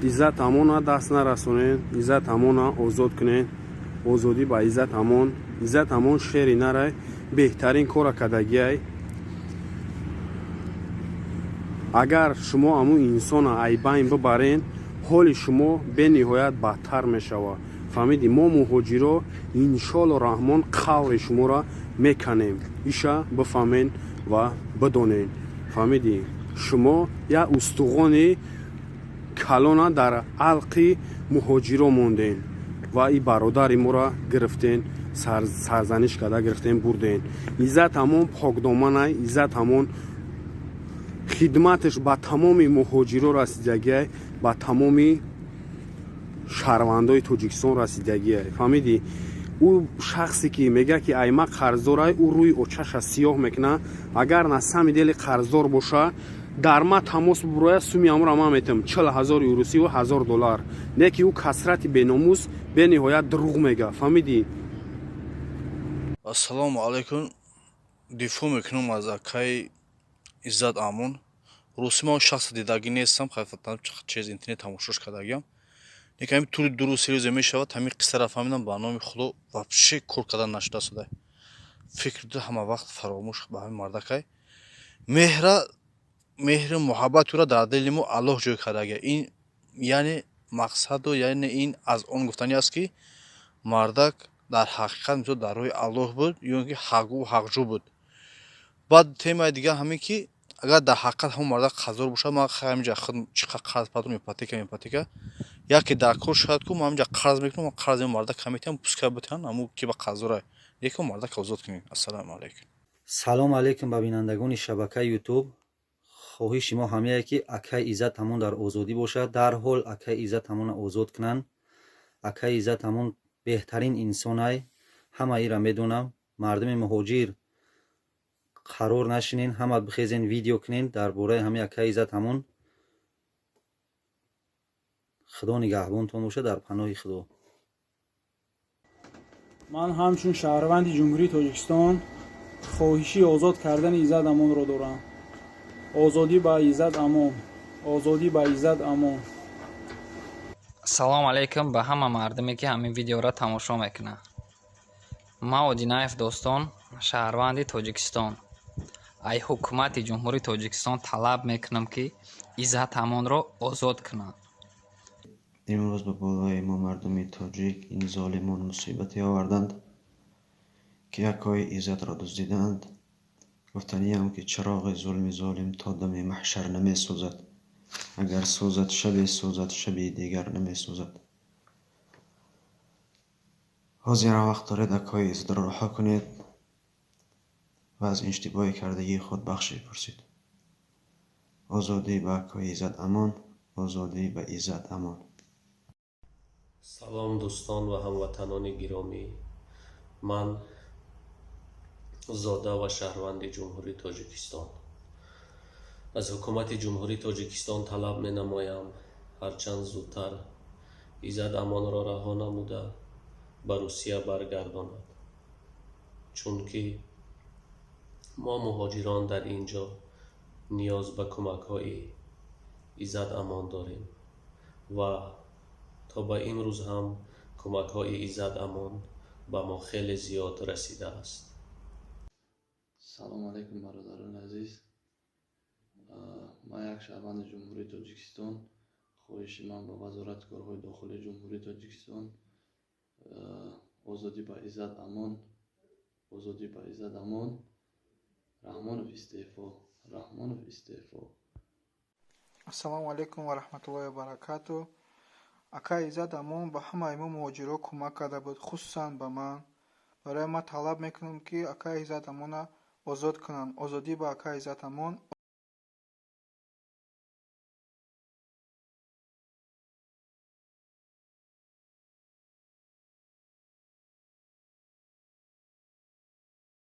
иззат амона даст нарасонед, иззат амона озод кунед, озодӣ ба иззат амон. Иззат амон шери нарай беҳтарин кора кардагиай. агар шумо аму инсона айбайн бибарен, ҳоли шумо бениҳоят бадтар мешавад. фаҳмидӣ? Мо муҳоҷиро иншоалло раҳмон қаври шуморо меканем. иша бифаҳмен ва бидонен. фаҳмидӣ? шумо як устуғони калона дар алқи муҳоҷиро монден ва и бародари моро гирифтен, сарзаниш карда гирифтен, бурден. иззат амон покдоманай, иззат амон хидматш ба тамоми муҳоҷиро расидагиай, ба тамоми шаҳрвандои Тоҷикистон расидагиай. фаҳмидӣ? ӯ шахсе ки мега ки аймак қарздорай, ӯ рӯи очаша сиёҳ мекуна. агар на сами дели қарздор боша, дар ма тамос бубуроя, суми амро ман метам 40,000 юрусӣ ва $1,000. не ки ӯ касрати беномус бениҳоят дурӯғ мега. фаҳмидӣ? ассалому алайкум. дифоъ мекунам аз акаи иззат амон. рости ман шахса дидаги нестам, хафатан чиз интернет тамошош кардагиам. лекин ҳамин тури дуру сериозе мешавад. ҳамин қиссаро фаҳмидам, ба номи худо вобше кор кардан нашуда судай. фикр ду ҳама вақт фаромӯш ба ҳамин мардакай. меҳри муҳаббатура дар дили мо аллоҳ ҷой кардагия. ин яъне мақсаду яъне ин аз он гуфтанӣ аст ки мардак дар ҳақиқат мисол дар роҳи аллоҳ буд ё ки ҳақгӯ ҳақҷӯ буд. баъд темаи дигар ҳамин ки агар дар ҳақиқат ҳамон мардак қарздор бошад, ман ҳаминҷа худ чиқар қарз падрум ипотека яке дар кор шояд ку ман ҳаминҷа қарз мекунам, қарзи мардак каметам пускай битам аму ки ба қарздорай лекин мардак озод кунем. ассалому алайкум. салом алейкум ба бинандагони шабакаи ютуб. хоҳиши мо ҳамае ки акаи иззат амон дар озодӣ бошад. дарҳол акаи иззат амонро озод кунанд. акаи иззат амон беҳтарин инсонай. ҳама ира медонам. мардуми муҳоҷир қарор нашинен, ҳама бихезен видео кунен дар бораи ҳамин акаи иззат амон. худо нигаҳбонтон бошад дар паноҳи худо. ман ҳамчун шаҳрванди ҷумҳурии Тоҷикистон хоҳиши озод кардани иззат амонро дорам. озодӣ ба иззат амон, озодӣ ба иззат амон. салому алайкум ба ҳама мардуме ки ҳамин видеоро тамошо мекунанд. ман Одинаев Достон, шаҳрванди Тоҷикистон. ай ҳукумати ҷумҳурии Тоҷикистон талаб мекунам ки иззат амонро озод кунанд. имрӯз ба болои мо мардуми тоҷик ин золимон мусибате оварданд ки акои иззатро дуздиданд. гуфтаниам ки чироғи зулми золим то дами маҳшар намесӯзад. агар сӯзад, шаби дигар намесӯзад. ҳозира вақт доред акои иззатро раҳо кунед ва аз иштибоҳи кардагии худ бахшиш пурсед. озодӣ ба акои иззат амон, озодӣ ба иззат амон. салом дӯстон ва ҳамватанони гиромӣ. ман зода ва шаҳрванди ҷумҳурии Тоҷикистон. аз ҳукумати ҷумҳурии Тоҷикистон талаб менамоям ҳарчанд зудтар иззат амонро раҳо намуда ба Русия баргардонад. чунки мо муҳоҷирон дар ин ҷо ниёз ба кӯмакҳои иззат амон дорем ва то ба имрӯз ҳам кӯмакҳои иззат амон ба мо хеле зиёд расидааст. салому алайкум бародарони азиз. ман як шаҳрванди ҷумҳурии Тоҷикистон. хоҳиши ман ба вазорати корҳои дохилии ҷумҳурии Тоҷикистон озодӣ ба иззат амон, озодӣ ба иззат амон. раҳмонов истеъфо, раҳмонов истеъфо. ассалому алайкум ва раҳматуллоҳи ва баракату. акаи иззат амон ба ҳамаи мо муҳоҷиро кӯмак карда буд, хусусан ба ман. барои ман талаб мекунам ки акаи иззат амонро озод кунанд. озодӣ ба акаи иззат амон,